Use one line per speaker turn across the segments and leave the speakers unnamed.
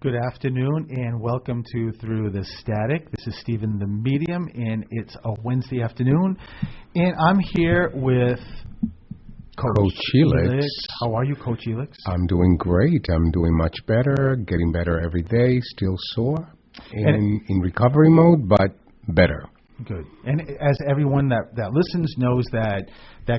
Good afternoon and welcome to Through the Static. This is Stephen the Medium and it's a Wednesday afternoon and I'm here with
Coach Helix.
How are you, Coach Helix?
I'm doing great. I'm doing much better, getting better every day, still sore and in recovery mode, but better.
Good. And as everyone that listens knows that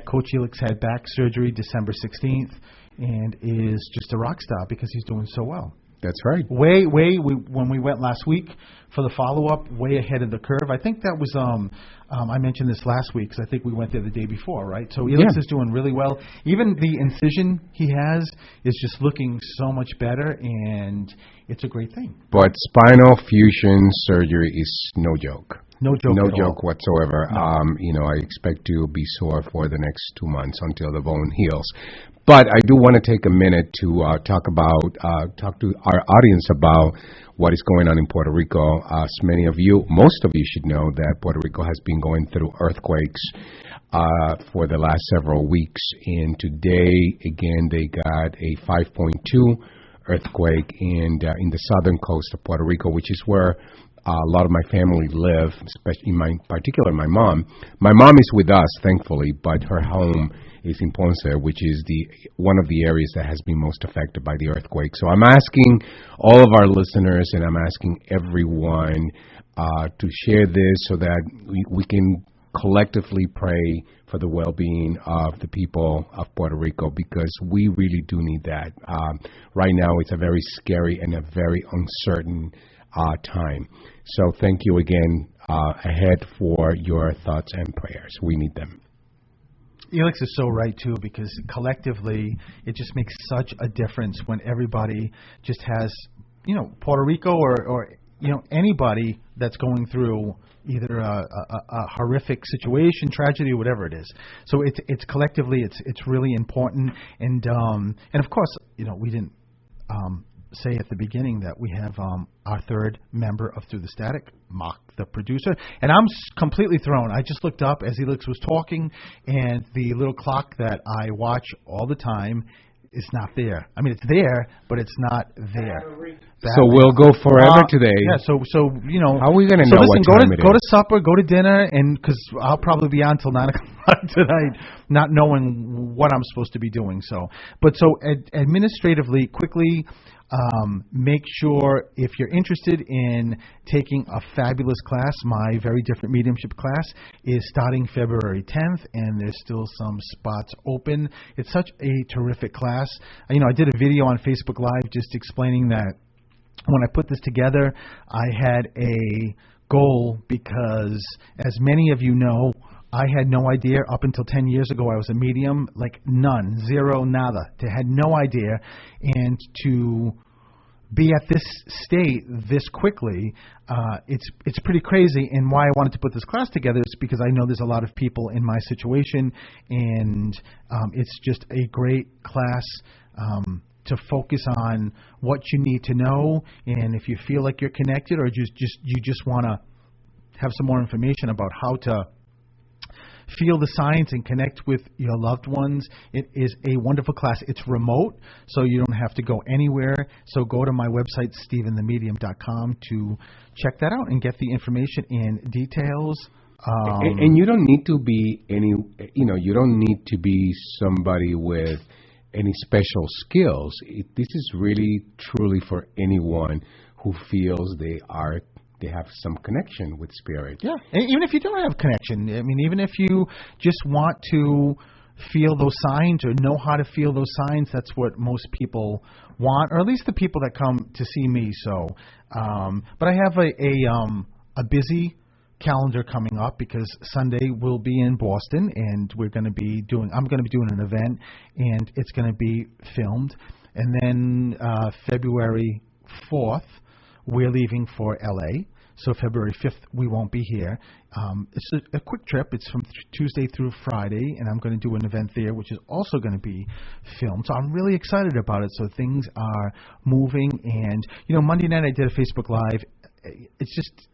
Coach Helix had back surgery December 16th and is just a rock star because he's doing so well.
That's right.
When we went last week for the follow-up, way ahead of the curve. I think that was, I mentioned this last week because I think we went there the day before, right? So Helix is doing really well. Even the incision he has is just looking so much better, and it's a great thing.
But spinal fusion surgery is no joke.
No joke
whatsoever.
No.
I expect to be sore for the next 2 months until the bone heals. But I do want to take a minute to talk to our audience about what is going on in Puerto Rico. As most of you should know that Puerto Rico has been going through earthquakes for the last several weeks. And today, again, they got a 5.2 earthquake in the southern coast of Puerto Rico, which is where a lot of my family live, especially in particular my mom. My mom is with us, thankfully, but her home is in Ponce, which is one of the areas that has been most affected by the earthquake. So I'm asking all of our listeners, and I'm asking everyone to share this so that we can collectively pray for the well-being of the people of Puerto Rico, because we really do need that. Right now, it's a very scary and a very uncertain time. So thank you again ahead for your thoughts and prayers. We need them.
Helix is so right, too, because collectively it just makes such a difference when everybody just has, Puerto Rico or anybody that's going through either a horrific situation, tragedy, or whatever it is. So it's collectively, it's really important. And of course, we didn't say at the beginning that we have our third member of Through the Static, Mark, the producer. And I'm completely thrown. I just looked up as Helix was talking, and the little clock that I watch all the time is not there. I mean, it's there, but it's not there.
So we'll go forever today.
Yeah, so
how are we going to know what time it is?
Go to supper, go to dinner, and because I'll probably be on till 9 o'clock tonight, not knowing what I'm supposed to be doing. So administratively, quickly, make sure if you're interested in taking a fabulous class, my Very Different Mediumship class is starting February 10th, and there's still some spots open. It's such a terrific class. I did a video on Facebook Live just explaining that when I put this together, I had a goal because, as many of you know, I had no idea up until 10 years ago I was a medium, like none, zero, nada. I had no idea. And to be at this state this quickly, it's pretty crazy. And why I wanted to put this class together is because I know there's a lot of people in my situation, and it's just a great class to focus on what you need to know. And if you feel like you're connected, or you just want to have some more information about how to feel the signs and connect with your loved ones, it is a wonderful class. It's remote, so you don't have to go anywhere. So go to my website, stephenthemedium.com, to check that out and get the information and details.
And you don't need to be you don't need to be somebody with any special skills. This is really, truly for anyone who feels they have some connection with spirit.
Yeah, and even if you don't have connection, even if you just want to feel those signs or know how to feel those signs, that's what most people want, or at least the people that come to see me. So, but I have a busy calendar coming up because Sunday we'll be in Boston, and I'm going to be doing an event, and it's going to be filmed. And then February 4th, we're leaving for LA. So February 5th, we won't be here. It's a quick trip. It's from Tuesday through Friday, and I'm going to do an event there, which is also going to be filmed. So I'm really excited about it. So things are moving. And, Monday night I did a Facebook Live. It's just,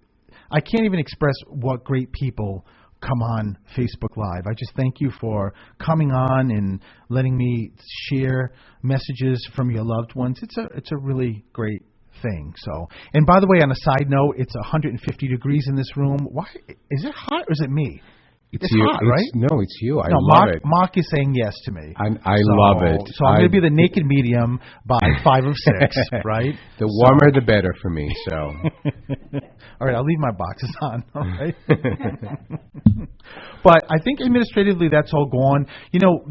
I can't even express what great people come on Facebook Live. I just thank you for coming on and letting me share messages from your loved ones. It's a really great thing. So, and by the way, on a side note, it's 150 degrees in this room. Why is it hot or is it me? It's
you,
hot, right?
No, it's you. I
no,
love it.
Mark is saying yes to me.
I love it.
So I'm going to be the naked medium by 5 or 6, right?
The warmer, the better for me. So,
all right, I'll leave my boxes on. All right. But I think administratively that's all gone. You know,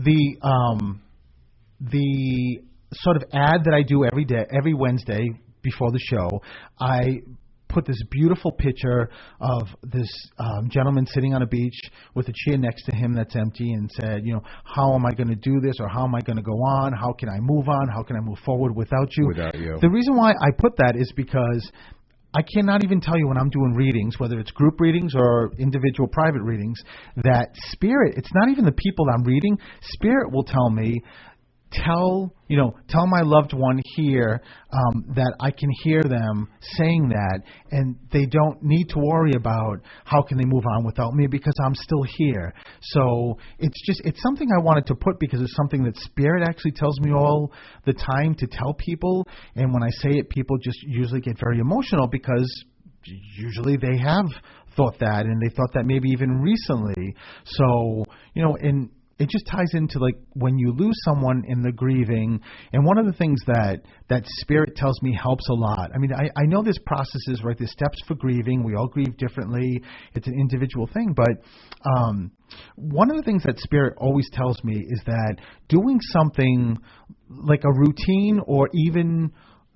the sort of ad that I do every Wednesday before the show, I put this beautiful picture of this gentleman sitting on a beach with a chair next to him that's empty, and said, you know, how am I going to do this, or how am I going to go on? How can I move on? How can I move forward without you?
Without you.
The reason why I put that is because I cannot even tell you when I'm doing readings, whether it's group readings or individual private readings, that Spirit, it's not even the people I'm reading, Spirit will tell me, tell my loved one here that I can hear them saying that, and they don't need to worry about how can they move on without me because I'm still here. So it's something I wanted to put because it's something that Spirit actually tells me all the time to tell people, and when I say it, people just usually get very emotional because usually they have thought that, and they thought that maybe even recently. So, and it just ties into like when you lose someone in the grieving, and one of the things that Spirit tells me helps a lot. I mean, I know there's processes, right? There's steps for grieving. We all grieve differently. It's an individual thing. But one of the things that Spirit always tells me is that doing something like a routine or even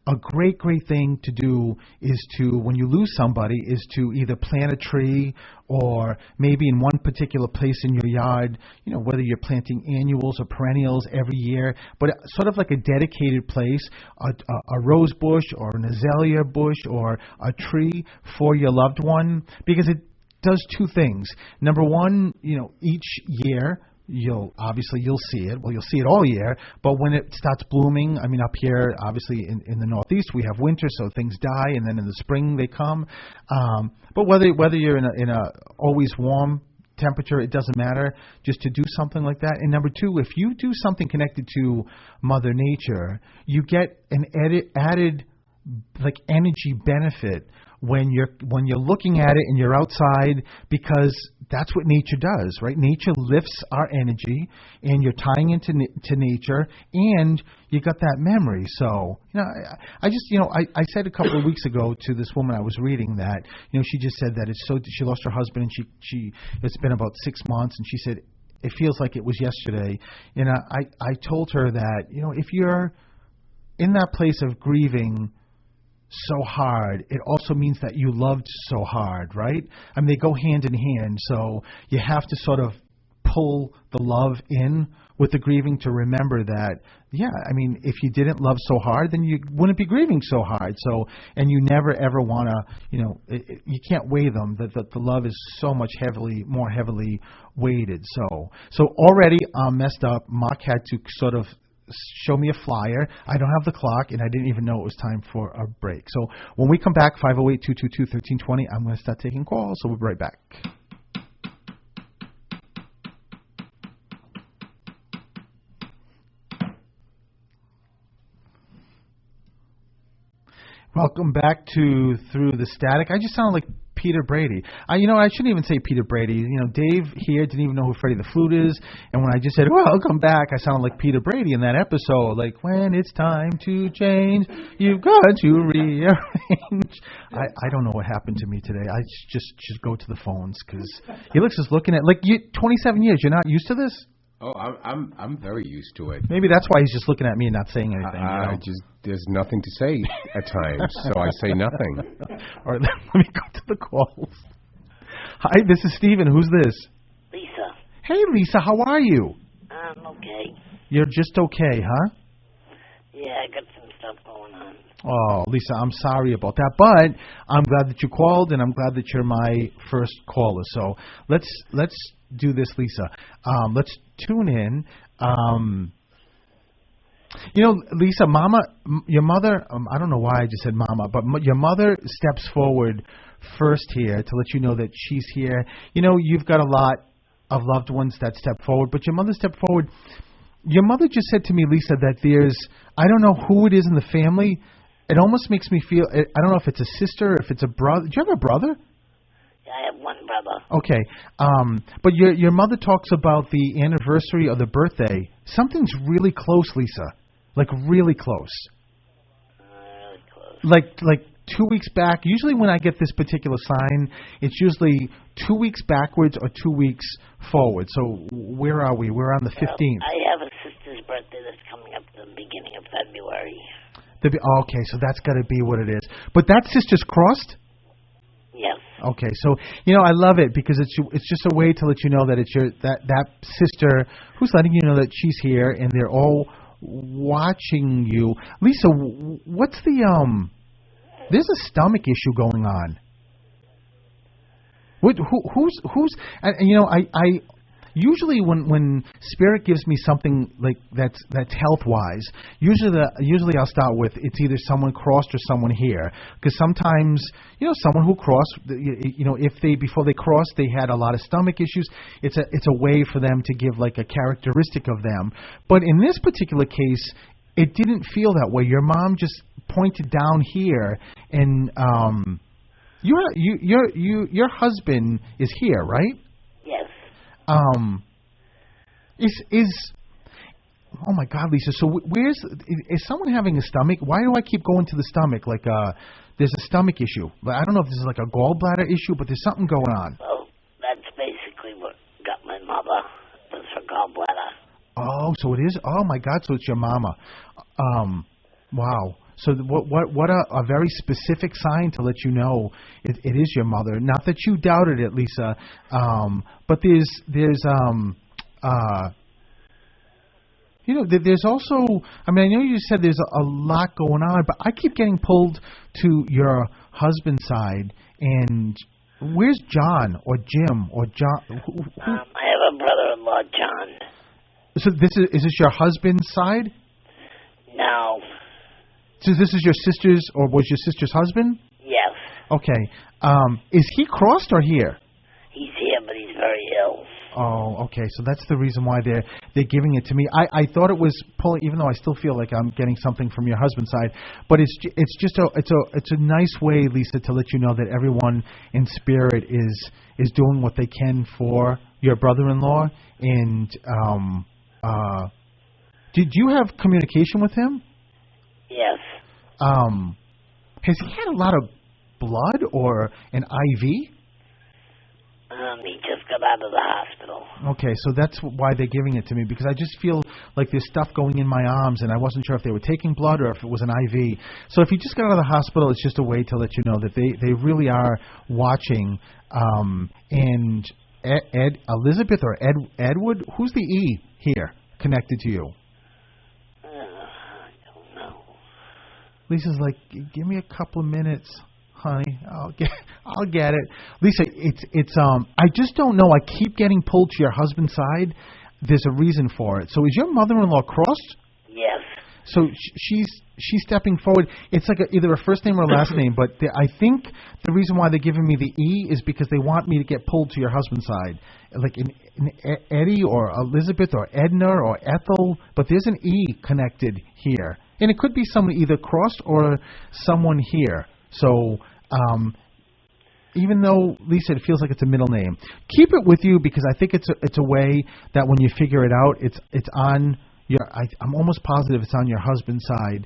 a great thing to do is to, when you lose somebody, is to either plant a tree or maybe in one particular place in your yard, whether you're planting annuals or perennials every year, but sort of like a dedicated place, a rose bush or an azalea bush or a tree for your loved one, because it does two things. Number one, each year, you'll see it. Well, you'll see it all year, but when it starts blooming, I mean, up here, obviously in the Northeast, we have winter, so things die, and then in the spring they come. But whether you're in a always warm temperature, it doesn't matter, just to do something like that. And number two, if you do something connected to Mother Nature, you get an added like energy benefit when you're looking at it and you're outside, because that's what nature does, right? Nature lifts our energy, and you're tying into nature, and you got that memory. So, I just, I said a couple of weeks ago to this woman I was reading that, she just said that she lost her husband, and she it's been about 6 months, and she said it feels like it was yesterday. And I told her that, if you're in that place of grieving so hard, it also means that you loved so hard, right? I mean, they go hand in hand, so you have to sort of pull the love in with the grieving to remember that, yeah, I mean, if you didn't love so hard, then you wouldn't be grieving so hard. So, and you never ever want to, you can't weigh them. The love is so much more heavily weighted. So already I'm messed up. Mark had to sort of show me a flyer. I don't have the clock, and I didn't even know it was time for a break. So when we come back, 508-222-1320, I'm going to start taking calls, so we'll be right back. Welcome back to Through the Static. I just sound like Peter Brady. I shouldn't even say Peter Brady. Dave here didn't even know who Freddie the Flute is, and when I just said, welcome back, I sounded like Peter Brady in that episode, like, when it's time to change, you've got to rearrange. I don't know what happened to me today. I just go to the phones, because Helix is looking at, like, 27 years, you're not used to this?
Oh, I'm very used to it.
Maybe that's why he's just looking at me and not saying anything.
There's nothing to say at times, so I say nothing.
All right, let me go to the calls. Hi, this is Steven. Who's this?
Lisa.
Hey, Lisa, how are you?
I'm okay.
You're just okay, huh?
Yeah, I got some stuff going on.
Oh, Lisa, I'm sorry about that, but I'm glad that you called, and I'm glad that you're my first caller. So let's do this, Lisa. Let's tune in. Lisa, your mother, I don't know why I just said mama, but your mother steps forward first here to let you know that she's here. You've got a lot of loved ones that step forward, but your mother stepped forward. Your mother just said to me, Lisa, that I don't know who it is in the family, It almost makes me feel. I don't know if it's a sister, or if it's a brother. Do you have a brother?
Yeah, I have one brother.
Okay. But your mother talks about the anniversary or the birthday. Something's really close, Lisa. Like really close.
Really close.
Like 2 weeks back. Usually when I get this particular sign, it's usually 2 weeks backwards or 2 weeks forward. So where are we? We're on the 15th.
I have a sister's birthday that's coming up at the beginning of February.
Okay, so that's got to be what it is. But that sister's crossed?
Yes.
Okay, so I love it because it's just a way to let you know that it's that sister who's letting you know that she's here and they're all watching you. Lisa, what's the there's a stomach issue going on. Who's I usually when Spirit gives me something like that's health wise, usually I'll start with it's either someone crossed or someone here, because sometimes someone who crossed, if they before they crossed they had a lot of stomach issues, it's a way for them to give like a characteristic of them. But in this particular case, it didn't feel that way. Your mom just pointed down here, and your husband is here, right?
Yes.
Is oh my God, Lisa. So is someone having a stomach? Why do I keep going to the stomach? Like there's a stomach issue. But I don't know if this is like a gallbladder issue, but there's something going on.
Well, that's basically what got my mother. Was her gallbladder.
Oh, so it is. Oh my God, so it's your mama. Wow. So what a very specific sign to let you know it is your mother. Not that you doubted it, Lisa. But there's also, I mean, I know you said there's a lot going on, but I keep getting pulled to your husband's side. And where's John or Jim or John?
I have a brother-in-law, John.
So is this your husband's side?
No.
So this is your sister's, or was your sister's husband?
Yes.
Okay. Is he crossed or here?
He's here, but he's very ill.
Oh, okay. So that's the reason why they're giving it to me. I thought it was pulling, even though I still feel like I'm getting something from your husband's side. But it's just a nice way, Lisa, to let you know that everyone in spirit is doing what they can for your brother-in-law. And did you have communication with him?
Yes.
Has he had a lot of blood or an IV?
He just got out of the hospital.
Okay, so that's why they're giving it to me, because I just feel like there's stuff going in my arms, and I wasn't sure if they were taking blood or if it was an IV. So if he just got out of the hospital, it's just a way to let you know that they really are watching. And Elizabeth or Edward, who's the E here connected to you?
I don't know.
Lisa's like, give me a couple of minutes, honey. I'll get it. Lisa, it's I just don't know. I keep getting pulled to your husband's side. There's a reason for it. So is your mother-in-law crossed?
Yes.
So she's stepping forward. It's like either a first name or a last name, but I think the reason why they're giving me the E is because they want me to get pulled to your husband's side, like in Eddie or Elizabeth or Edna or Ethel, but there's an E connected here. And it could be someone either crossed or someone here. So even though, Lisa, it feels like it's a middle name, keep it with you, because I think it's a way that when you figure it out, it's on I'm almost positive it's on your husband's side.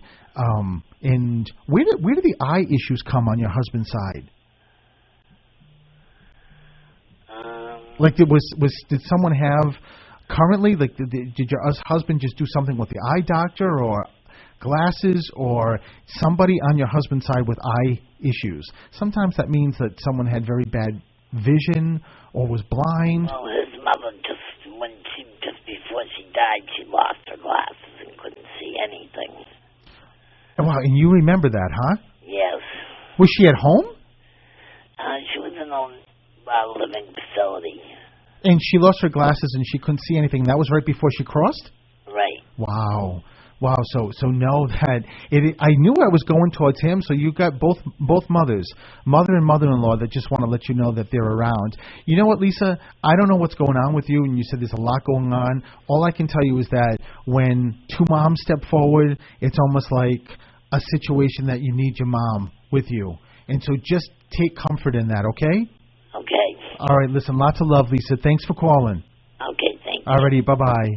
And where do the eye issues come on your husband's side? Like did someone have currently, like did your husband just do something with the eye doctor or glasses, or somebody on your husband's side with eye issues? Sometimes that means that someone had very bad vision or was blind.
Well, his mother just before she died, she lost her glasses and couldn't see anything.
Wow, and you remember that, huh?
Yes.
Was she at home?
She was in a living facility.
And she lost her glasses and she couldn't see anything. That was right before she crossed?
Right.
Wow. So know that I knew I was going towards him. So you got both mothers, mother and mother-in-law, that just want to let you know that they're around. You know what, Lisa? I don't know what's going on with you, and you said there's a lot going on. All I can tell you is that when two moms step forward, it's almost like a situation that you need your mom with you. And so just take comfort in that, okay?
Okay.
All right, listen, lots of love, Lisa. Thanks for calling.
Okay, thank you.
Alrighty, bye-bye.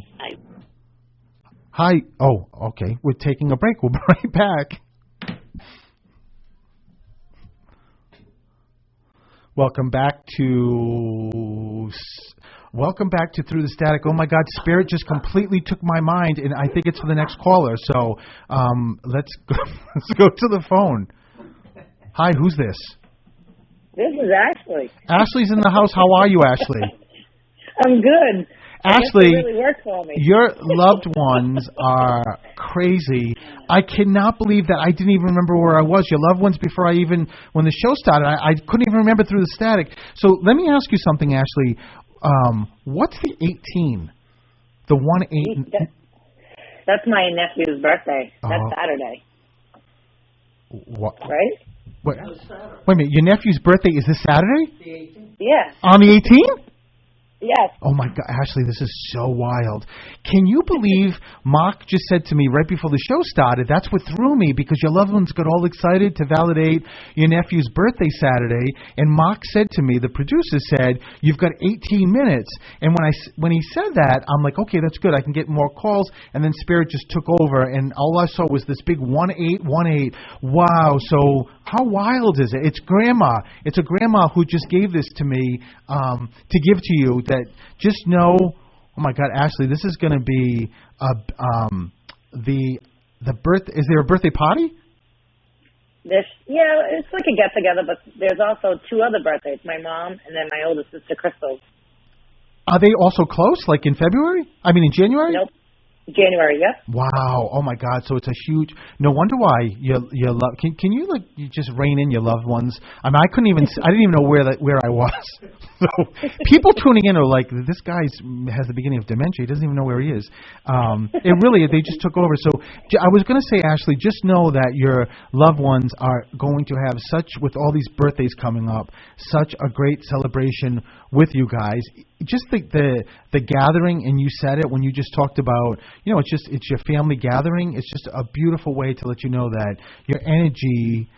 Hi. Oh, okay. We're taking a break. We'll be right back. Welcome back to Through the Static. Oh my God, Spirit just completely took my mind, and I think it's for the next caller. So let's go to the phone. Hi, who's this?
This is Ashley.
Ashley's in the house. How are you, Ashley?
I'm good.
Ashley,
it really worked for me.
Your loved ones are crazy. I cannot believe that I didn't even remember where I was. Your loved ones before when the show started, I couldn't even remember Through the Static. So let me ask you something, Ashley. What's the 18? The 1-8?
That's my nephew's birthday. That's Saturday.
What?
Right?
Wait a minute. Your nephew's birthday is this Saturday?
The 18th. Yeah.
On the 18th?
Yes.
Oh, my God, Ashley, this is so wild. Can you believe Mark just said to me right before the show started, that's what threw me, because your loved ones got all excited to validate your nephew's birthday Saturday, and Mark said to me, the producer said, you've got 18 minutes. And when he said that, I'm like, okay, that's good. I can get more calls. And then Spirit just took over, and all I saw was this big 1-818. Wow, so how wild is it? It's Grandma. It's a grandma who just gave this to me to give to you. That just know, oh my God, Ashley, this is going to be the birth. Is there a birthday party?
It's like a get together, but there's also two other birthdays. My mom and then my older sister Crystal.
Are they also close? Like in February? I mean, in January?
Nope. January, yep.
Wow! Oh my God! So it's a huge. No wonder why your love. Can you you just rein in your loved ones? I mean, I didn't even know where I was. So people tuning in are like, this guy has the beginning of dementia. He doesn't even know where he is. They just took over. So I was going to say, Ashley, just know that your loved ones are going to have with all these birthdays coming up, such a great celebration with you guys. Just the gathering, and you said it when you just talked about, it's your family gathering. It's just a beautiful way to let you know that your energy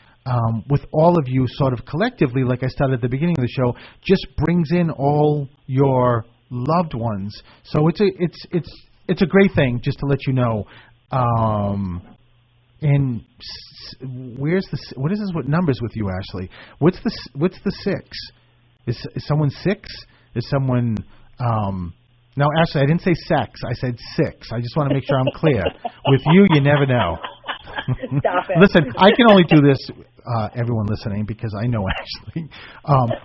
with all of you sort of collectively, like I started at the beginning of the show, just brings in all your loved ones. So it's a great thing, just to let you know. And what is this? What numbers with you, Ashley? What's the 6? Is someone 6? Is someone now, Ashley, I didn't say sex. I said 6. I just want to make sure I'm clear. With you never know.
Stop it.
Listen, I can only do this, everyone listening, because I know Ashley.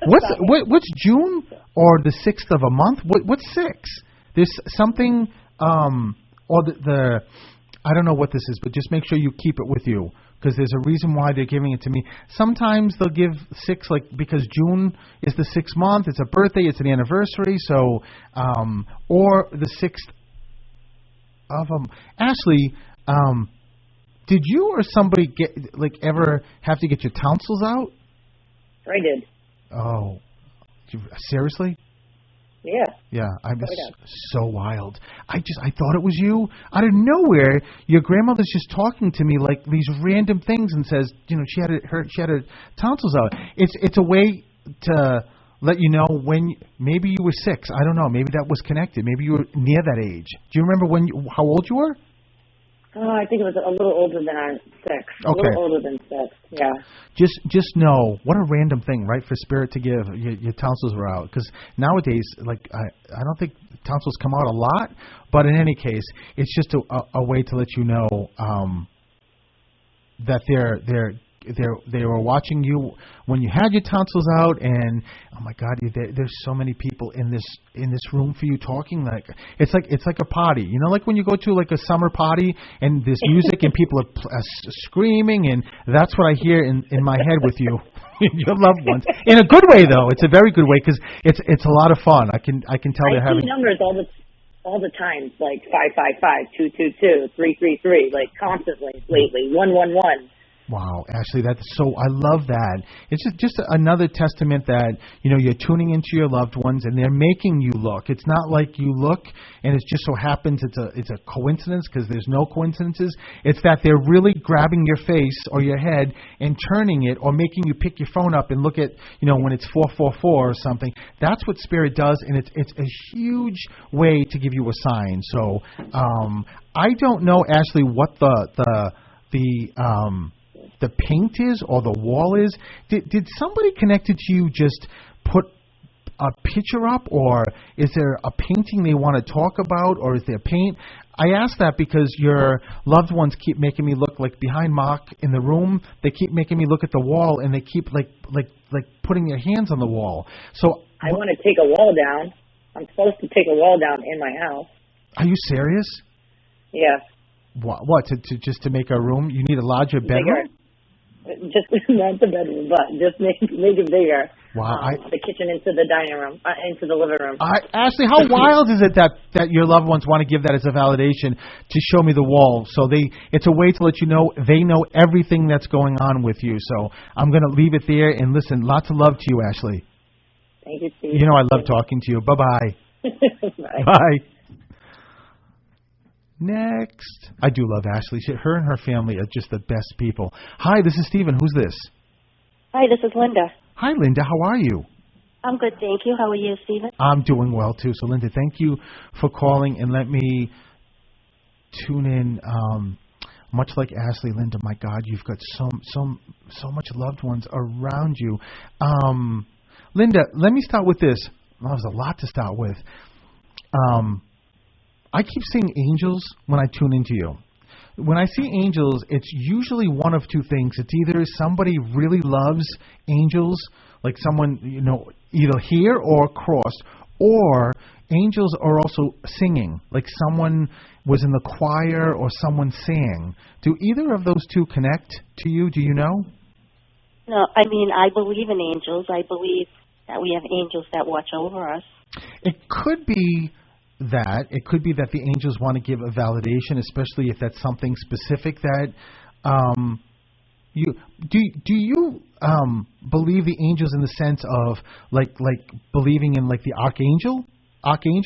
What's June or the 6th of a month? What's 6? There's something, or the I don't know what this is, but just make sure you keep it with you, because there's a reason why they're giving it to me. Sometimes they'll give 6, because June is the 6th month. It's a birthday. It's an anniversary. So, or the 6th of Ashley, did you or somebody ever have to get your tonsils out?
I did.
Oh, seriously?
Yeah.
Yeah, I'm so wild. I thought it was you. Out of nowhere, your grandmother's just talking to me like these random things and says, she had her tonsils out. It's a way to let you know when maybe you were 6. I don't know. Maybe that was connected. Maybe you were near that age. Do you remember how old you were?
Oh, I think it was a little older than 6.
Okay.
A little older than 6, yeah.
Just know, what a random thing, right, for Spirit to give. Your tonsils were out. Because nowadays, I don't think tonsils come out a lot. But in any case, it's just a way to let you know that they were watching you when you had your tonsils out, and oh my God, there's so many people in this room for you talking. It's like a party, like when you go to a summer party and there's music and people are screaming, and that's what I hear in my head with you. Your loved ones, in a good way though. It's a very good way, because it's a lot of fun. I can tell they're having
numbers all the time, like 555, 222, 333, constantly lately, 111.
Wow, Ashley, that's so. I love that. It's just another testament that you're tuning into your loved ones and they're making you look. It's not like you look and it just so happens it's a coincidence, because there's no coincidences. It's that they're really grabbing your face or your head and turning it, or making you pick your phone up and look at when it's 444 or something. That's what Spirit does, and it's a huge way to give you a sign. So I don't know, Ashley, what the paint is or the wall is. Did somebody connected to you just put a picture up, or is there a painting they want to talk about, or is there paint? I ask that because your loved ones keep making me look like behind Mark in the room. They keep making me look at the wall, and they keep like putting their hands on the wall. So
I want to take a wall down. I'm supposed to take a wall down in my house.
Are you serious?
Yes.
What to make a room? You need a larger bedroom?
Bigger. Just not the bedroom, but just make it bigger.
Wow.
The kitchen into the dining room, into the living room.
Ashley, how wild is it that your loved ones want to give that as a validation to show me the wall? So it's a way to let you know they know everything that's going on with you. So I'm going to leave it there, and listen, lots of love to you, Ashley.
Thank you, Steve.
I love talking to you. Bye-bye.
Bye.
Bye. Next. I do love Ashley. Her and her family are just the best people. Hi, this is Stephen. Who's this?
Hi, this is Linda.
Hi, Linda. How are you?
I'm good, thank you. How are you, Stephen?
I'm doing well, too. So, Linda, thank you for calling, and let me tune in. Much like Ashley, Linda, my God, you've got so much loved ones around you. Linda, let me start with this. Well, there's a lot to start with. I keep seeing angels when I tune into you. When I see angels, it's usually one of two things. It's either somebody really loves angels, like someone, either here or across, or angels are also singing, like someone was in the choir or someone sang. Do either of those two connect to you? Do you know?
No, I believe in angels. I believe that we have angels that watch over us.
It could be that. It could be that the angels want to give a validation, especially if that's something specific that you you believe the angels in the sense of like believing in like the archangels?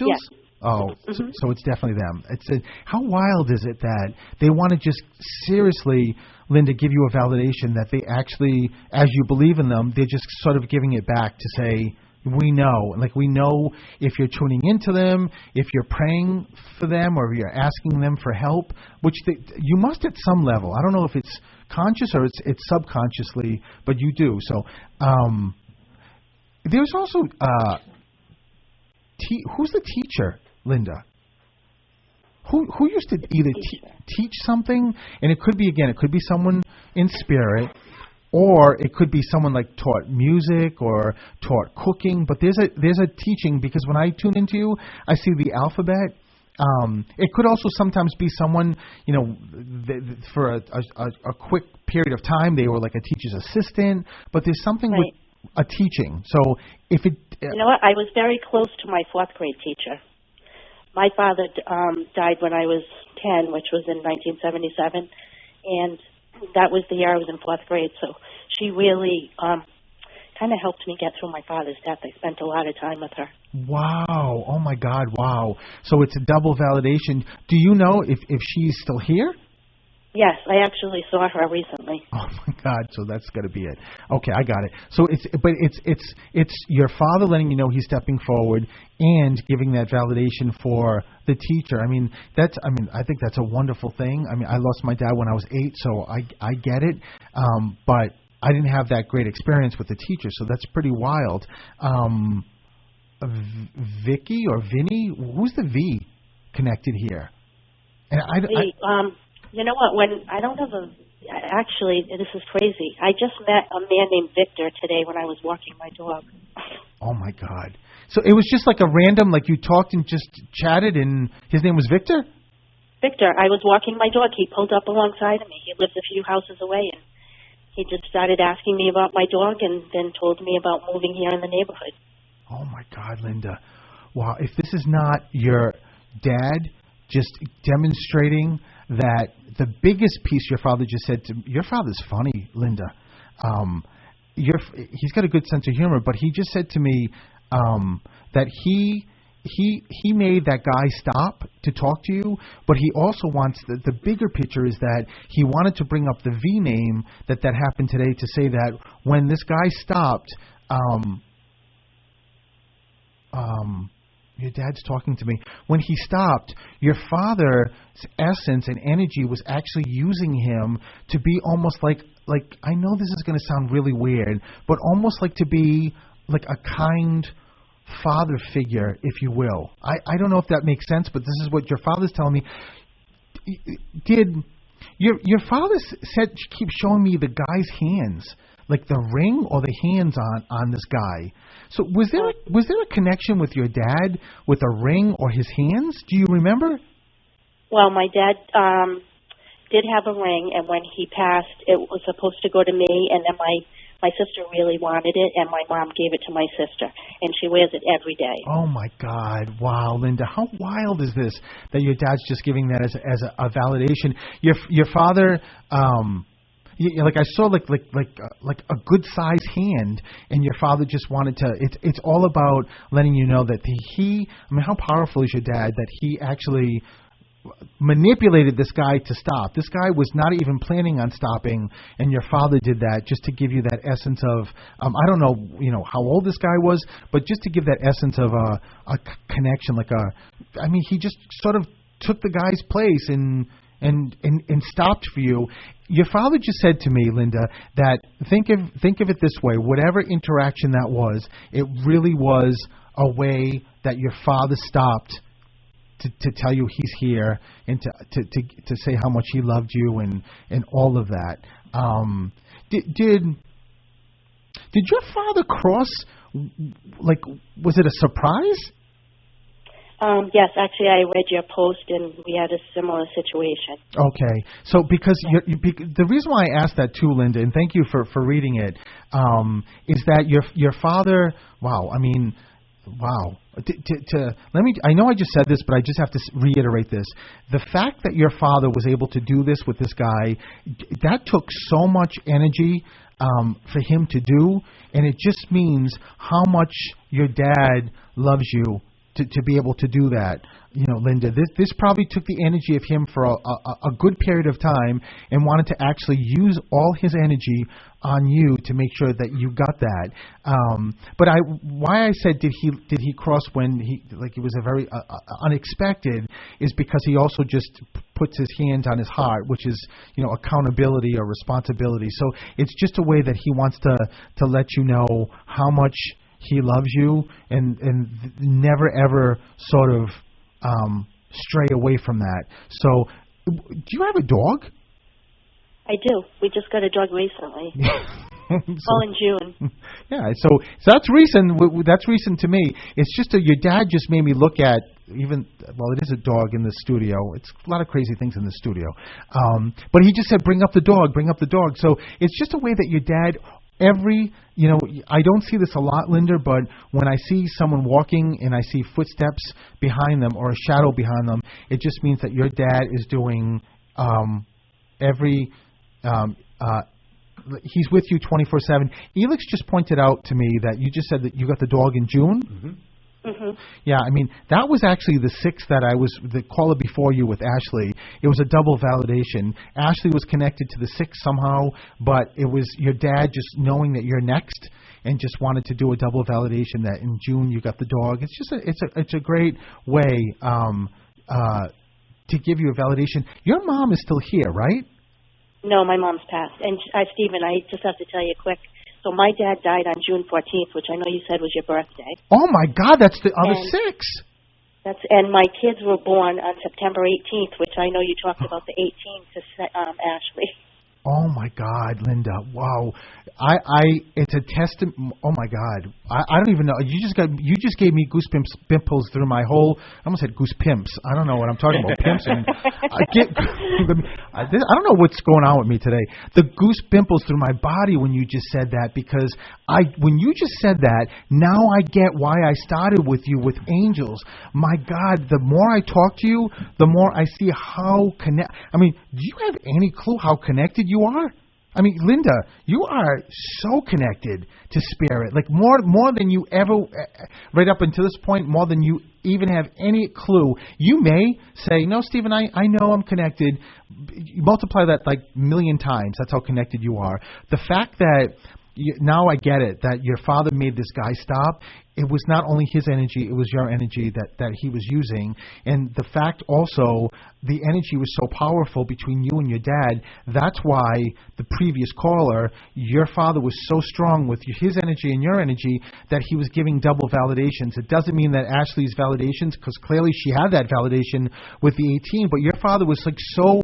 Yes.
Oh, so it's definitely them. How wild is it that they want to just seriously, Linda, give you a validation that they actually, as you believe in them, they're just sort of giving it back to say, we know. Like, we know if you're tuning into them, if you're praying for them, or if you're asking them for help, which you must at some level. I don't know if it's conscious or it's subconsciously, but you do. So there's also who's the teacher, Linda? Who used to either teach something, and it could be someone in spirit, or it could be someone like taught music or taught cooking. But there's a teaching, because when I tune into you, I see the alphabet. It could also sometimes be someone, for a quick period of time, they were like a teacher's assistant. But there's something
right.
with a teaching. So if it,
you know what, I was very close to my fourth grade teacher. My father died when I was 10, which was in 1977, and that was the year I was in fourth grade. So she really kind of helped me get through my father's death. I spent a lot of time with her.
Wow. Oh, my God. Wow. So it's a double validation. Do you know if she's still here?
Yes, I actually saw her recently.
Oh, my God. So that's got to be it. Okay, I got it. So it's your father letting you know he's stepping forward and giving that validation for the teacher. I think that's a wonderful thing. I lost my dad when I was 8, so I get it. But I didn't have that great experience with the teacher, so that's pretty wild. Vicky or Vinny? Who's the V connected here? And
you know what? Actually, this is crazy. I just met a man named Victor today when I was walking my dog.
Oh, my God. So it was just like a random, like you talked and just chatted, and his name was Victor?
Victor. I was walking my dog. He pulled up alongside of me. He lives a few houses away, and he just started asking me about my dog and then told me about moving here in the neighborhood.
Oh, my God, Linda. Wow, if this is not your dad just demonstrating that the biggest piece your father just said to your father's funny, Linda. He's got a good sense of humor, but he just said to me that he made that guy stop to talk to you, but he also wants the bigger picture is that he wanted to bring up the V name that happened today to say that when this guy stopped, your dad's talking to me. When he stopped, your father's essence and energy was actually using him to be almost like I know this is going to sound really weird, but almost like to be like a kind father figure, if you will. I don't know if that makes sense, but this is what your father's telling me. Did your father keep showing me the guy's hands, like the ring or the hands on this guy? So was there a connection with your dad with a ring or his hands? Do you remember?
Well, my dad did have a ring, and when he passed, it was supposed to go to me, and then my sister really wanted it, and my mom gave it to my sister, and she wears it every day.
Oh my God! Wow, Linda, how wild is this that your dad's just giving that as a validation? Your father, like I saw like a good sized hand, and your father just wanted to. It's all about letting you know that how powerful is your dad that he actually manipulated this guy to stop. This guy was not even planning on stopping, and your father did that just to give you that essence of I don't know how old this guy was, but just to give that essence of a connection, he just sort of took the guy's place and stopped for you. Your father just said to me, Linda, that think of it this way: whatever interaction that was, it really was a way that your father stopped to tell you he's here and to say how much he loved you and all of that. Did your father cross? Was it a surprise?
Yes, actually, I read your post, and we had a similar situation.
Okay, so because the reason why I asked that too, Linda, and thank you for reading it, is that your father. Wow, I mean. Wow. I know I just said this, but I just have to reiterate this. The fact that your father was able to do this with this guy, that took so much energy for him to do, and it just means how much your dad loves you to be able to do that. Linda, this probably took the energy of him for a good period of time and wanted to actually use all his energy on you to make sure that you got that. But why I said did he cross when it was a very unexpected is because he also just puts his hands on his heart, which is accountability or responsibility. So it's just a way that he wants to let you know how much he loves you and never ever sort of stray away from that. So, do you have a dog?
I do. We just got a dog recently. In June.
Yeah, so that's recent. That's recent to me. It's just your dad just made me look at it is a dog in the studio. It's a lot of crazy things in the studio. But he just said, bring up the dog. So it's just a way that your dad I don't see this a lot, Linda, but when I see someone walking and I see footsteps behind them or a shadow behind them, it just means that your dad is doing he's with you 24/7. Elix just pointed out to me that you just said that you got the dog in June.
Mm-hmm.
Mm-hmm.
Yeah, that was actually the 6th that I was the caller before you with Ashley. It was a double validation. Ashley was connected to the 6th somehow, but it was your dad just knowing that you're next and just wanted to do a double validation that in June you got the dog. It's just it's a great way to give you a validation. Your mom is still here, right?
No, my mom's passed. And Stephen, I just have to tell you quick. So my dad died on June 14th, which I know you said was your birthday.
Oh, my God, that's the other 6.
And my kids were born on September 18th, which I know you talked about the 18th to Ashley.
Oh, my God, Linda. Wow. it's a testament. Oh my God, I don't even know. You just gave me pimples through my whole. I almost said goose pimps. I don't know what I'm talking about. Pimps and I don't know what's going on with me today. The goose pimples through my body when you just said that, because when you just said that, now I get why I started with you with angels. My God, the more I talk to you, the more I see how I mean, do you have any clue how connected you are? I mean, Linda, you are so connected to spirit, like more than you ever, right up until this point, more than you even have any clue. You may say, no, Stephen, I know I'm connected. You multiply that like a million times. That's how connected you are. The fact that now I get it, that your father made this guy stop. It was not only his energy, it was your energy that he was using. And the fact also, the energy was so powerful between you and your dad. That's why the previous caller, your father was so strong with his energy and your energy that he was giving double validations. It doesn't mean that Ashley's validations, because clearly she had that validation with the 18, but your father was like so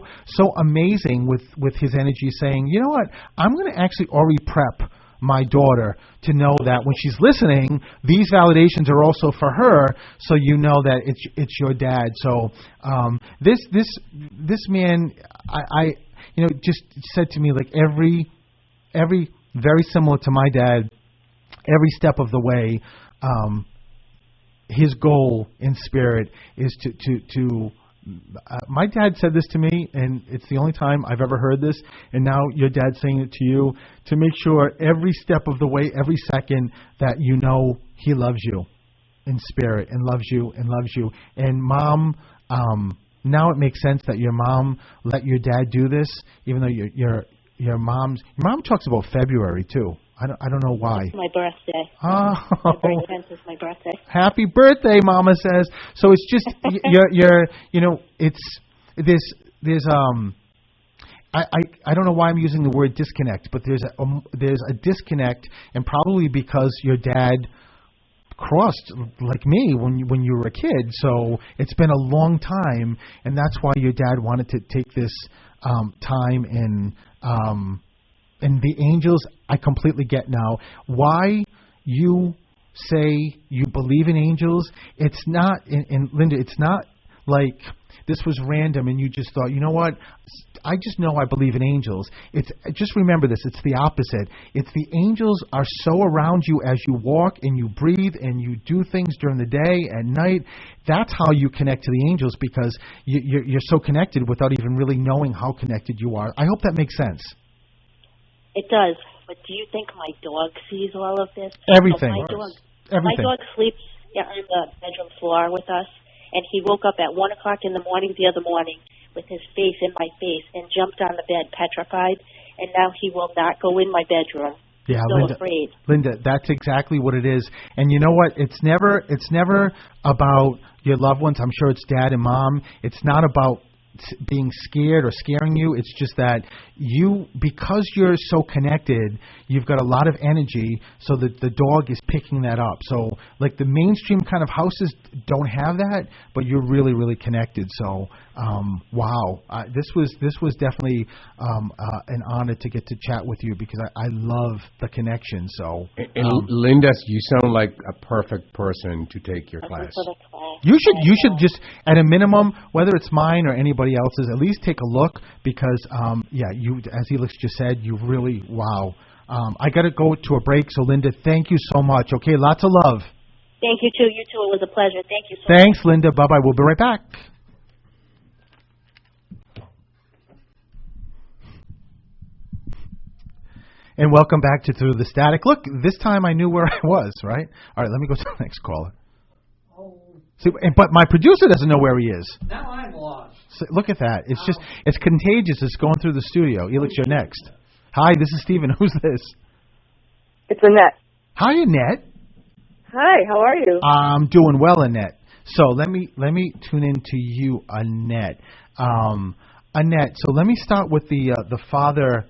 amazing with his energy, saying, you know what, I'm going to actually already prep my daughter to know that when she's listening, these validations are also for her, so you know that it's your dad. So this man, I just said to me, like every very similar to my dad, every step of the way, his goal in spirit is to my dad said this to me, and it's the only time I've ever heard this, and now your dad's saying it to you, to make sure every step of the way, every second, that you know he loves you in spirit and loves you and loves you. And Mom, now it makes sense that your mom let your dad do this, even though your mom talks about February too. I don't know why.
It's my birthday.
Oh.
February 10th is my birthday.
Happy birthday, Mama says. So it's just there's I don't know why I'm using the word disconnect, but there's a disconnect, and probably because your dad crossed like me when you were a kid, so it's been a long time, and that's why your dad wanted to take this time and the angels, I completely get now. Why you say you believe in angels, it's not, and Linda, it's not like this was random and you just thought, you know what, I just know I believe in angels. It's just remember this, it's the opposite. It's the angels are so around you as you walk and you breathe and you do things during the day and night. That's how you connect to the angels, because you're so connected without even really knowing how connected you are. I hope that makes sense.
It does, but do you think my dog sees all of this?
Everything.
My dog sleeps on the bedroom floor with us, and he woke up at 1 o'clock in the morning the other morning with his face in my face and jumped on the bed petrified, and now he will not go in my bedroom.
Yeah,
He's so afraid.
Linda, that's exactly what it is. And you know what? It's never about your loved ones. I'm sure it's dad and mom. It's not about being scared or scaring you. It's just that because you're so connected, you've got a lot of energy, so that the dog is picking that up. So like the mainstream kind of houses don't have that, but you're really, really connected. So wow, this was definitely an honor to get to chat with you, because I love the connection. So
Linda, you sound like a perfect person to take your class.
You should just, at a minimum, whether it's mine or anybody else's, at least take a look, because you, as Elix just said, you really, wow. I got to go to a break, so Linda, thank you so much. Okay, lots of love.
Thank you too. You too. It was a pleasure. Thank you so much.
Thanks, Linda. Bye bye. We'll be right back. And welcome back to Through the Static. Look, this time I knew where I was, right? All right, let me go to the next caller. See, but my producer doesn't know where he is.
Now I'm lost.
So, look at that. It's just, it's contagious. It's going through the studio. Elix, you're next. Hi, this is Stephen. Who's this?
It's Annette.
Hi, Annette.
Hi, how are you?
I'm doing well, Annette. So let me tune in to you, Annette. Annette, so let me start with the father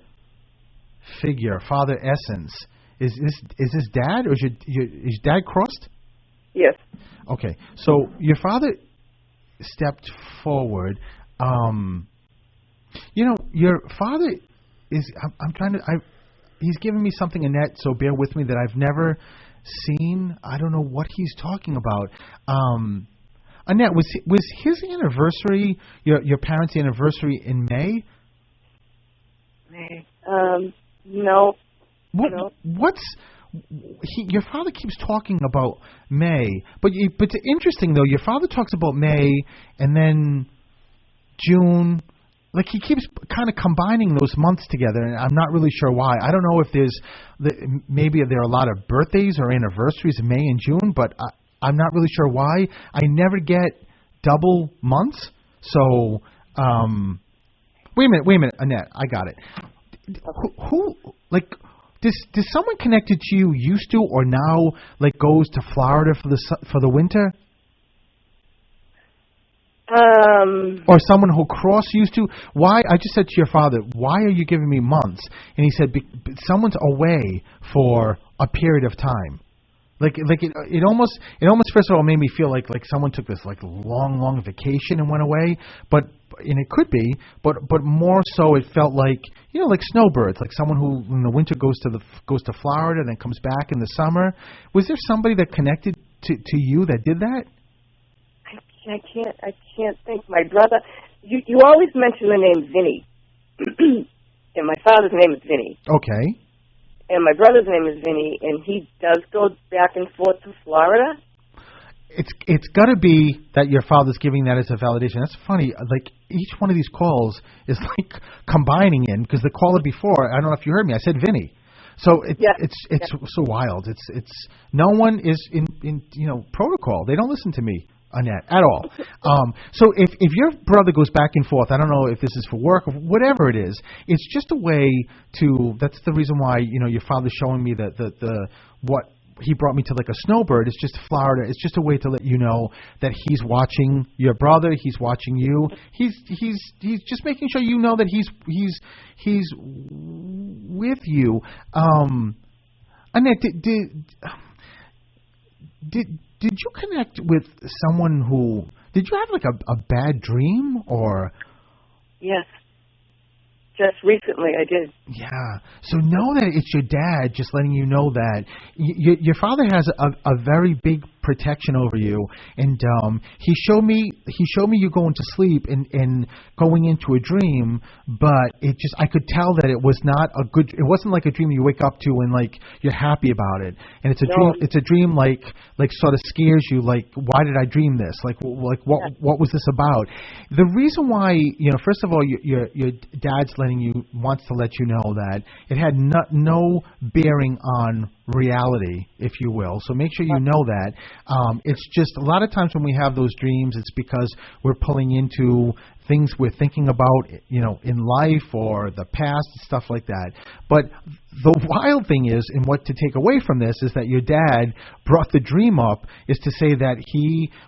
figure, father essence. Is this dad, or is dad crossed?
Yes.
Okay, so your father stepped forward. Your father is. he's giving me something, Annette, so bear with me, that I've never seen. I don't know what he's talking about. Annette, was his anniversary, your parents' anniversary, in May?
May. No. No.
Your father keeps talking about May, but it's interesting though. Your father talks about May and then June. Like, he keeps kind of combining those months together, and I'm not really sure why. I don't know if maybe there are a lot of birthdays or anniversaries in May and June, but I'm not really sure why. I never get double months. So, wait a minute, Annette, I got it. Who does someone connected to you used to or now goes to Florida for the winter? Or someone who cross used to. Why? I just said to your father, why are you giving me months? And he said, someone's away for a period of time. It almost first of all made me feel like someone took this long vacation and went away, and it could be, but more so it felt like snowbirds, like someone who in the winter goes to Florida and then comes back in the summer. Was there somebody that connected to you that did that?
I can't think. My brother, you always mention the name Vinny, and my father's name is Vinny.
Okay.
And my brother's name is Vinny, and he does go back and forth to Florida.
It's got to be that your father's giving that as a validation. That's funny. Each one of these calls is combining in, because the caller before, I don't know if you heard me, I said Vinny. So it's so wild. It's no one is in protocol. They don't listen to me, Annette, at all. So if your brother goes back and forth, I don't know if this is for work or whatever it is, it's just a way to, that's the reason why, your father's showing me the what he brought me to a snowbird. It's just Florida. It's just a way to let you know that he's watching your brother. He's watching you. He's just making sure you know that he's with you. Annette, did you connect with someone who, did you have a bad dream or?
Yes. Just recently I did.
Yeah. So know that it's your dad just letting you know that your father has a very big protection over you, and he showed me you going to sleep and going into a dream, but I could tell that it was not a good, it wasn't like a dream you wake up to and you're happy about it, and it's a dream like sort of scares you, why did I dream this, what was this about? The reason why, first of all, your dad's wants to let you know that it had no bearing on reality, if you will. So make sure you know that. It's just a lot of times when we have those dreams, it's because we're pulling into things we're thinking about, in life or the past and stuff like that. But the wild thing is, and what to take away from this is that your dad brought the dream up is to say that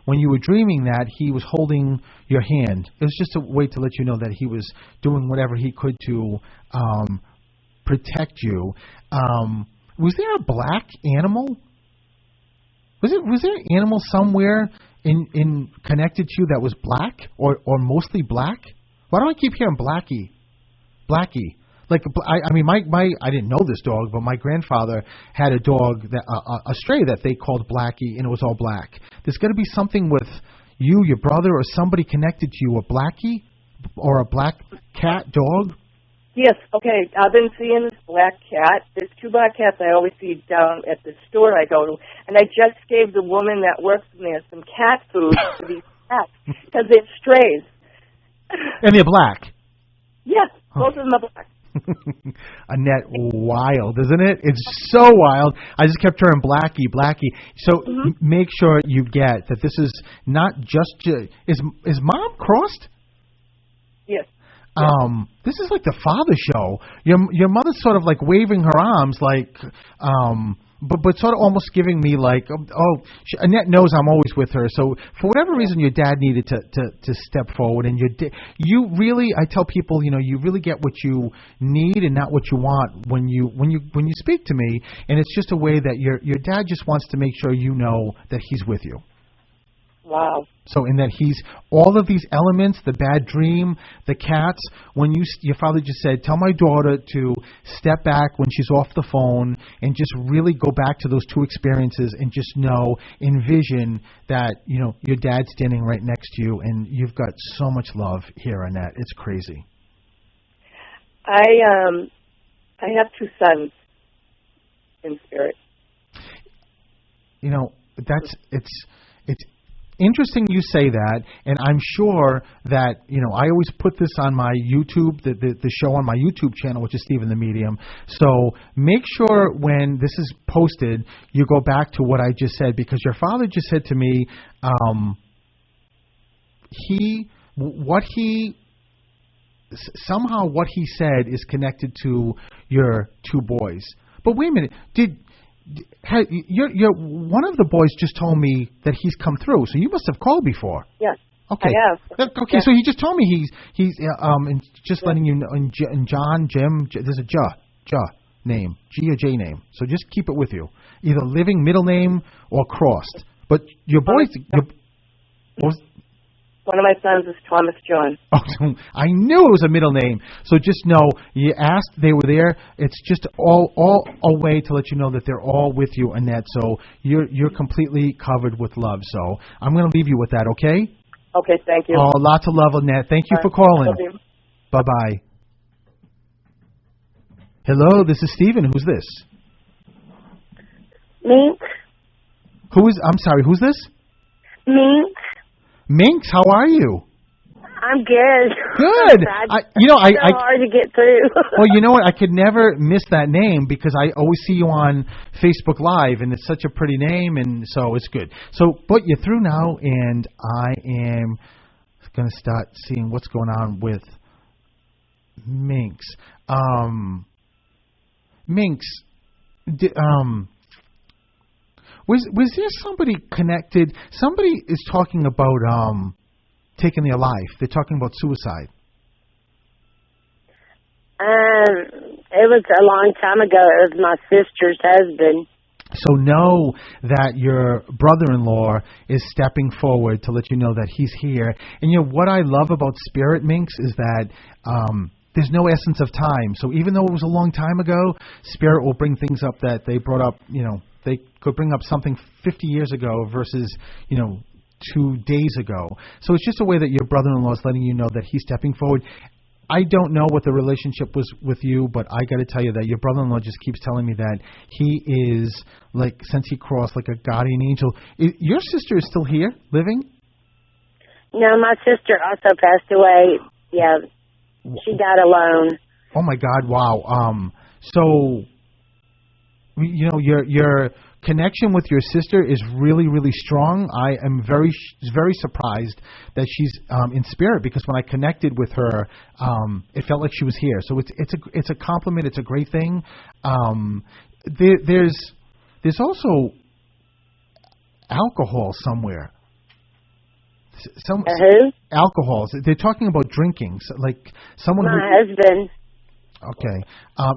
when you were dreaming that, he was holding your hand. It was just a way to let you know that he was doing whatever he could to protect you. Was there a black animal? Was there an animal somewhere in connected to you that was black or mostly black? Why do I keep hearing Blackie? I didn't know this dog, but my grandfather had a dog, a stray that they called Blackie, and it was all black. There's got to be something with you, your brother, or somebody connected to you, a Blackie or a black cat dog.
Yes, okay. I've been seeing this black cat. There's two black cats I always see down at the store I go to, and I just gave the woman that works in there some cat food for these cats because they're strays.
And they're black?
Yes, both of them are black.
Annette, wild, isn't it? It's so wild. I just kept hearing Blackie. So make sure you get that this is not just... Is Mom crossed?
Yes.
This is like the Father Show. Your mother's sort of waving her arms, but sort of almost giving me Annette knows I'm always with her. So for whatever reason, your dad needed to step forward, and you really, I tell people, you really get what you need and not what you want when you speak to me, and it's just a way that your dad just wants to make sure you know that he's with you.
Wow.
So in that he's all of these elements, the bad dream, the cats, when your father just said, tell my daughter to step back when she's off the phone and just really go back to those two experiences and just envision that, your dad's standing right next to you and you've got so much love here, Annette. It's crazy.
I have two sons in spirit.
It's interesting you say that, and I'm sure that, I always put this on my YouTube, the show on my YouTube channel, which is Stephen the Medium. So make sure when this is posted, you go back to what I just said, because your father just said to me, somehow what he said is connected to your two boys. But wait a minute, one of the boys just told me that he's come through, so you must have called before.
Yes.
Okay.
I have.
Okay,
yes.
So he just told me he's and just letting you know, and John, Jim, there's a J name, G or J name. So just keep it with you, either living, middle name, or crossed. But your boys,
one of my sons is Thomas John.
Oh, I knew it was a middle name. So just know, you asked, they were there. It's just all a way to let you know that they're all with you, Annette. So you're completely covered with love. So I'm going to leave you with that, okay?
Okay, thank you.
Oh, lots of love, Annette. Thank you for calling. Bye-bye. Hello, this is Stephen. Who's this?
Mink.
I'm sorry, who's this?
Mink.
Minx, how are you?
I'm good.
Good.
It's so hard to get through.
Well, you know what? I could never miss that name because I always see you on Facebook Live, and it's such a pretty name, and so it's good. So, but you're through now, and I am going to start seeing what's going on with Minx. Minx, was there somebody connected? Somebody is talking about taking their life. They're talking about suicide.
It was a long time ago. It was my sister's husband.
So know that your brother-in-law is stepping forward to let you know that he's here. And what I love about Spirit, Minx, is that there's no essence of time. So even though it was a long time ago, Spirit will bring things up that they brought up, they could bring up something 50 years ago versus, 2 days ago. So it's just a way that your brother-in-law is letting you know that he's stepping forward. I don't know what the relationship was with you, but I got to tell you that your brother-in-law just keeps telling me that he is, since he crossed, like a guardian angel. Your sister is still here, living?
No, my sister also passed away. Yeah, she died alone.
Oh, my God, wow. So, your connection with your sister is really, really strong. I am very, very surprised that she's in spirit, because when I connected with her, it felt like she was here. So it's a compliment. It's a great thing. There's also alcohol somewhere.
Who?
Alcohol. They're talking about drinking. So, someone.
My husband.
Okay.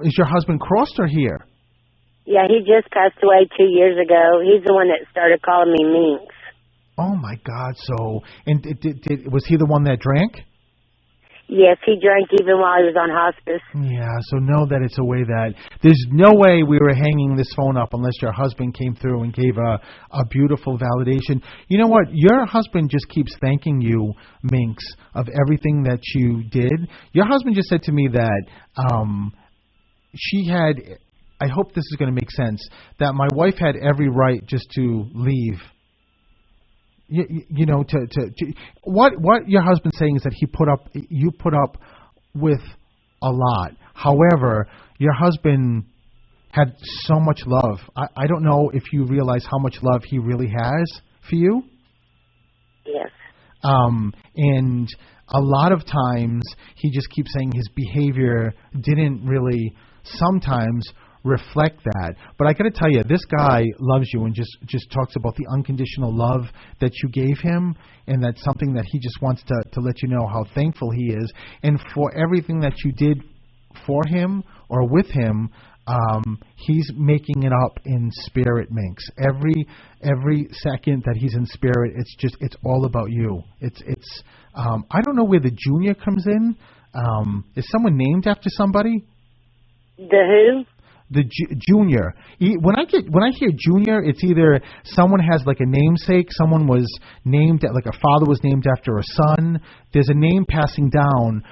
Is your husband crossed or here?
Yeah, he just passed away 2 years ago. He's the one that started calling me Minx.
Oh, my God. So, and was he the one that drank?
Yes, he drank even while he was on hospice.
Yeah, so know that it's a way that there's no way we were hanging this phone up unless your husband came through and gave a beautiful validation. You know what? Your husband just keeps thanking you, Minx, of everything that you did. Your husband just said to me that she had... I hope this is going to make sense, that my wife had every right just to leave. What your husband's saying is that you put up with a lot. However, your husband had so much love. I don't know if you realize how much love he really has for you.
Yes.
And a lot of times he just keeps saying his behavior didn't really sometimes reflect that. But I got to tell you, this guy loves you and just talks about the unconditional love that you gave him, and that's something that he just wants to let you know how thankful he is. And for everything that you did for him or with him, He's making it up in spirit, Minx. Every second that he's in spirit, it's all about you. It's I don't know where the junior comes in. Is someone named after somebody?
The who?
The junior. When I hear junior, it's either someone has like a namesake, someone was named, like a father was named after a son. There's a name passing down.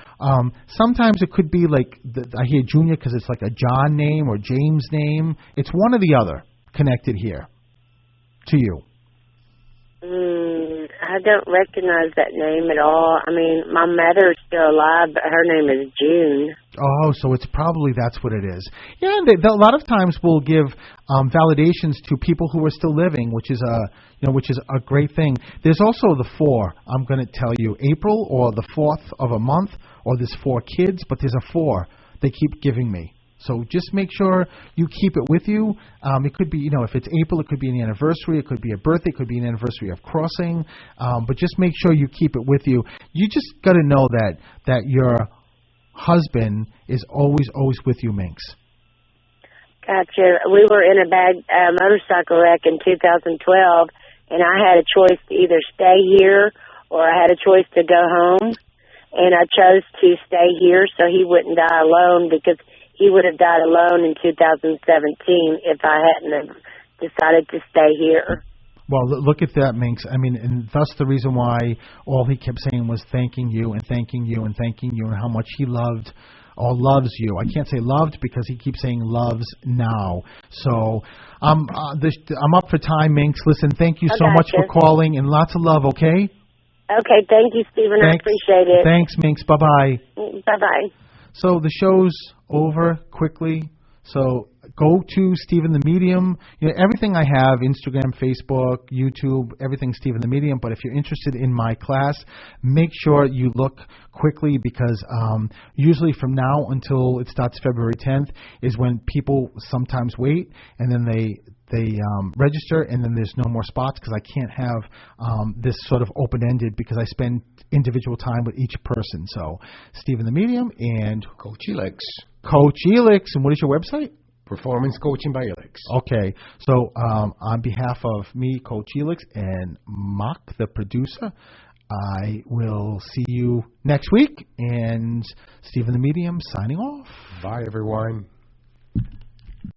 Sometimes it could be like I hear junior because it's like a John name or James name. It's one or the other connected here to you.
I don't recognize that name at all. I mean, my mother's still alive, but her name is June.
Oh, so it's probably that's what it is. Yeah, a lot of times we'll give validations to people who are still living, which is a great thing. There's also the 4. I'm going to tell you, April or the 4th of a month, or there's 4 kids, but there's a 4 they keep giving me. So just make sure you keep it with you. It could be, if it's April, it could be an anniversary. It could be a birthday. It could be an anniversary of crossing. But just make sure you keep it with you. You just got to know that your husband is always with you, Minx.
Gotcha. We were in a bad motorcycle wreck in 2012, and I had a choice to either stay here or I had a choice to go home. And I chose to stay here so he wouldn't die alone, because he would have died alone in 2017 if I hadn't decided to stay here.
Well, look at that, Minx. I mean, and that's the reason why all he kept saying was thanking you and thanking you and thanking you, and how much he loved or loves you. I can't say loved because he keeps saying loves now. So I'm up for time, Minx. Listen, thank you so much for calling, and lots of love, okay?
Okay, thank you, Stephen.
Thanks.
I appreciate it.
Thanks, Minx. Bye-bye.
Bye-bye.
So the show's over quickly. So go to Stephen the Medium. Everything I have, Instagram, Facebook, YouTube, everything Stephen the Medium. But if you're interested in my class, make sure you look quickly, because usually from now until it starts February 10th is when people sometimes wait, and then they register, and then there's no more spots, because I can't have this sort of open-ended, because I spend individual time with each person. So Stephen the Medium and
Coach Elix.
Coach Elix. And what is your website?
Performance Coaching by Elix.
Okay. So on behalf of me, Coach Elix, and Mock, the producer, I will see you next week. And Stephen the Medium signing off.
Bye, everyone.